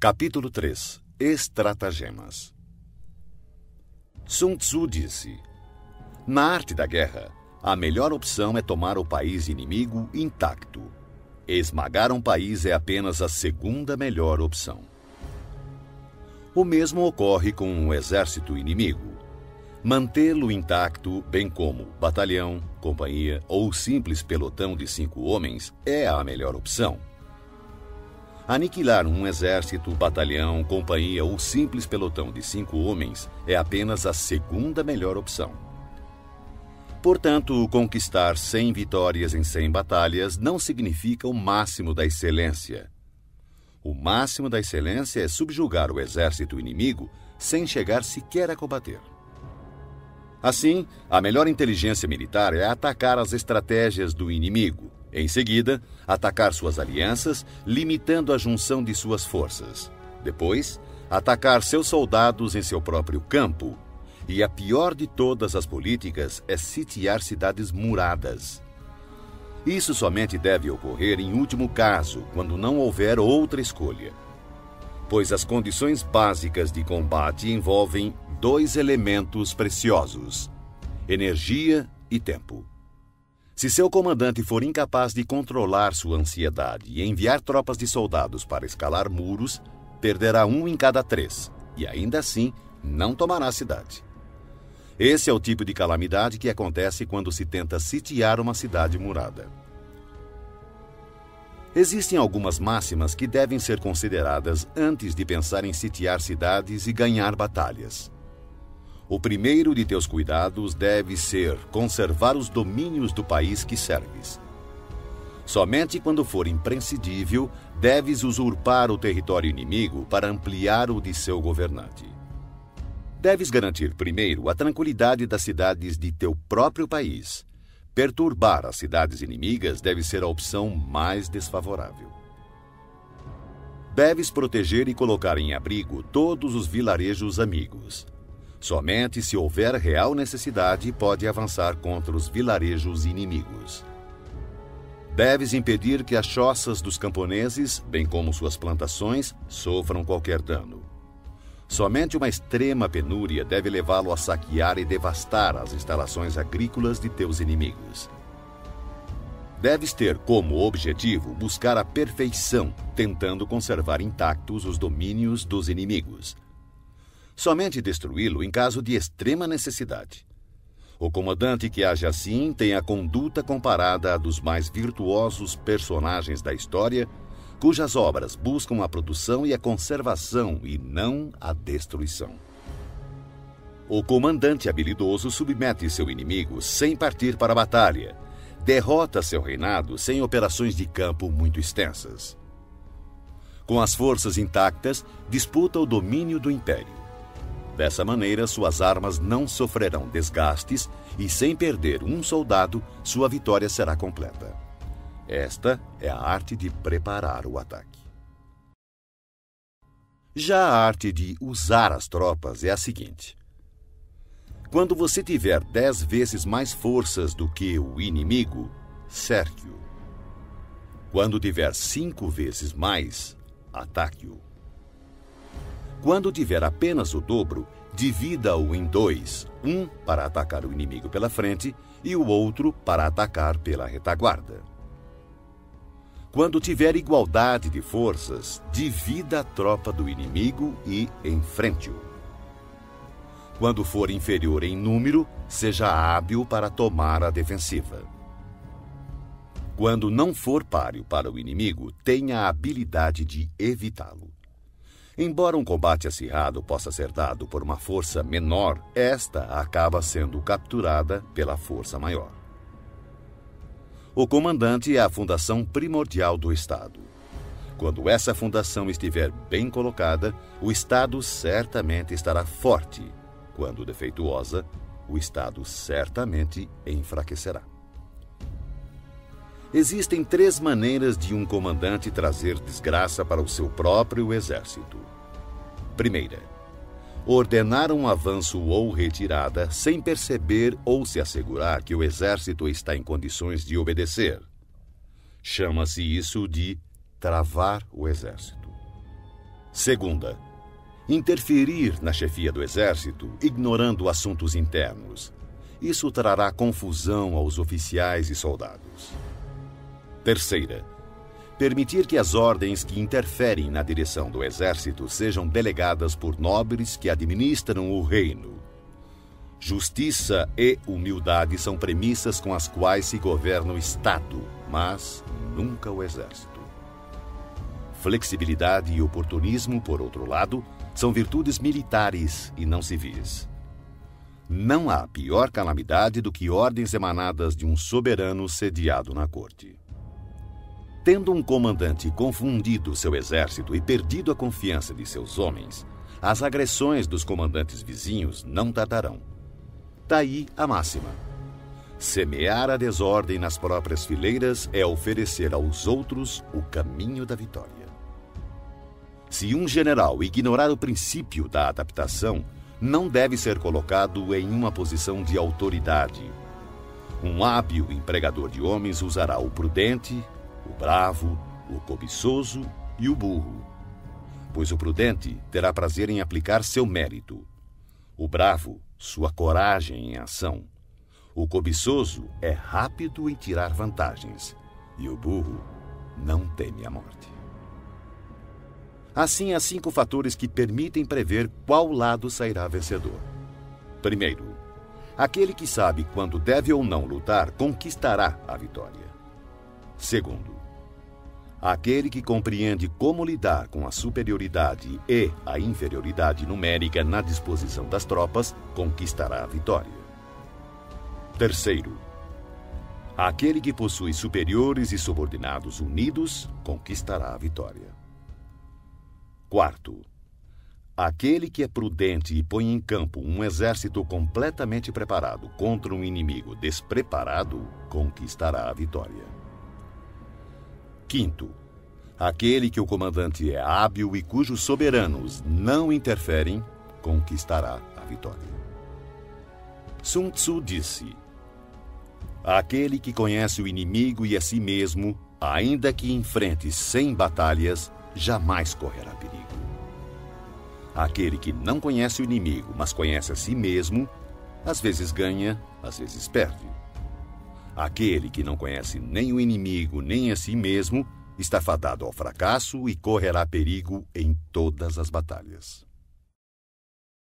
Capítulo 3. Estratagemas. Sun Tzu disse: na arte da guerra, a melhor opção é tomar o país inimigo intacto. Esmagar um país é apenas a segunda melhor opção. O mesmo ocorre com um exército inimigo. Mantê-lo intacto, bem como batalhão, companhia ou simples pelotão de 5 homens, é a melhor opção. Aniquilar um exército, batalhão, companhia ou simples pelotão de 5 homens é apenas a segunda melhor opção. Portanto, conquistar 100 vitórias em 100 batalhas não significa o máximo da excelência. O máximo da excelência é subjugar o exército inimigo sem chegar sequer a combater. Assim, a melhor inteligência militar é atacar as estratégias do inimigo. Em seguida, atacar suas alianças, limitando a junção de suas forças. Depois, atacar seus soldados em seu próprio campo. E a pior de todas as políticas é sitiar cidades muradas. Isso somente deve ocorrer em último caso, quando não houver outra escolha. Pois as condições básicas de combate envolvem 2 elementos preciosos: energia e tempo. Se seu comandante for incapaz de controlar sua ansiedade e enviar tropas de soldados para escalar muros, perderá 1 em cada 3, e ainda assim não tomará a cidade. Esse é o tipo de calamidade que acontece quando se tenta sitiar uma cidade murada. Existem algumas máximas que devem ser consideradas antes de pensar em sitiar cidades e ganhar batalhas. O primeiro de teus cuidados deve ser conservar os domínios do país que serves. Somente quando for imprescindível, deves usurpar o território inimigo para ampliar o de seu governante. Deves garantir primeiro a tranquilidade das cidades de teu próprio país. Perturbar as cidades inimigas deve ser a opção mais desfavorável. Deves proteger e colocar em abrigo todos os vilarejos amigos. Somente se houver real necessidade, pode avançar contra os vilarejos inimigos. Deves impedir que as choças dos camponeses, bem como suas plantações, sofram qualquer dano. Somente uma extrema penúria deve levá-lo a saquear e devastar as instalações agrícolas de teus inimigos. Deves ter como objetivo buscar a perfeição, tentando conservar intactos os domínios dos inimigos. Somente destruí-lo em caso de extrema necessidade. O comandante que age assim tem a conduta comparada à dos mais virtuosos personagens da história, cujas obras buscam a produção e a conservação e não a destruição. O comandante habilidoso submete seu inimigo sem partir para a batalha, derrota seu reinado sem operações de campo muito extensas. Com as forças intactas, disputa o domínio do império. Dessa maneira, suas armas não sofrerão desgastes e, sem perder um soldado, sua vitória será completa. Esta é a arte de preparar o ataque. Já a arte de usar as tropas é a seguinte: quando você tiver 10 vezes mais forças do que o inimigo, cerque-o. Quando tiver 5 vezes mais, ataque-o. Quando tiver apenas o dobro, divida-o em 2, um para atacar o inimigo pela frente e o outro para atacar pela retaguarda. Quando tiver igualdade de forças, divida a tropa do inimigo e enfrente-o. Quando for inferior em número, seja hábil para tomar a defensiva. Quando não for páreo para o inimigo, tenha a habilidade de evitá-lo. Embora um combate acirrado possa ser dado por uma força menor, esta acaba sendo capturada pela força maior. O comandante é a fundação primordial do Estado. Quando essa fundação estiver bem colocada, o Estado certamente estará forte. Quando defeituosa, o Estado certamente enfraquecerá. Existem 3 maneiras de um comandante trazer desgraça para o seu próprio exército. Primeira, ordenar um avanço ou retirada sem perceber ou se assegurar que o exército está em condições de obedecer. Chama-se isso de travar o exército. Segunda, interferir na chefia do exército, ignorando assuntos internos. Isso trará confusão aos oficiais e soldados. Terceira, permitir que as ordens que interferem na direção do exército sejam delegadas por nobres que administram o reino. Justiça e humildade são premissas com as quais se governa o Estado, mas nunca o exército. Flexibilidade e oportunismo, por outro lado, são virtudes militares e não civis. Não há pior calamidade do que ordens emanadas de um soberano sediado na corte. Tendo um comandante confundido seu exército e perdido a confiança de seus homens, as agressões dos comandantes vizinhos não tardarão. Daí a máxima: semear a desordem nas próprias fileiras é oferecer aos outros o caminho da vitória. Se um general ignorar o princípio da adaptação, não deve ser colocado em uma posição de autoridade. Um hábil empregador de homens usará o prudente, o bravo, o cobiçoso e o burro. Pois o prudente terá prazer em aplicar seu mérito. O bravo, sua coragem em ação. O cobiçoso é rápido em tirar vantagens. E o burro não teme a morte. Assim, há 5 fatores que permitem prever qual lado sairá vencedor. Primeiro, aquele que sabe quando deve ou não lutar conquistará a vitória. Segundo, aquele que compreende como lidar com a superioridade e a inferioridade numérica na disposição das tropas conquistará a vitória. Terceiro, aquele que possui superiores e subordinados unidos conquistará a vitória. Quarto, aquele que é prudente e põe em campo um exército completamente preparado contra um inimigo despreparado conquistará a vitória. Quinto, aquele que o comandante é hábil e cujos soberanos não interferem conquistará a vitória. Sun Tzu disse: aquele que conhece o inimigo e a si mesmo, ainda que enfrente 100 batalhas, jamais correrá perigo. Aquele que não conhece o inimigo, mas conhece a si mesmo, às vezes ganha, às vezes perde. Aquele que não conhece nem o inimigo, nem a si mesmo, está fadado ao fracasso e correrá perigo em todas as batalhas.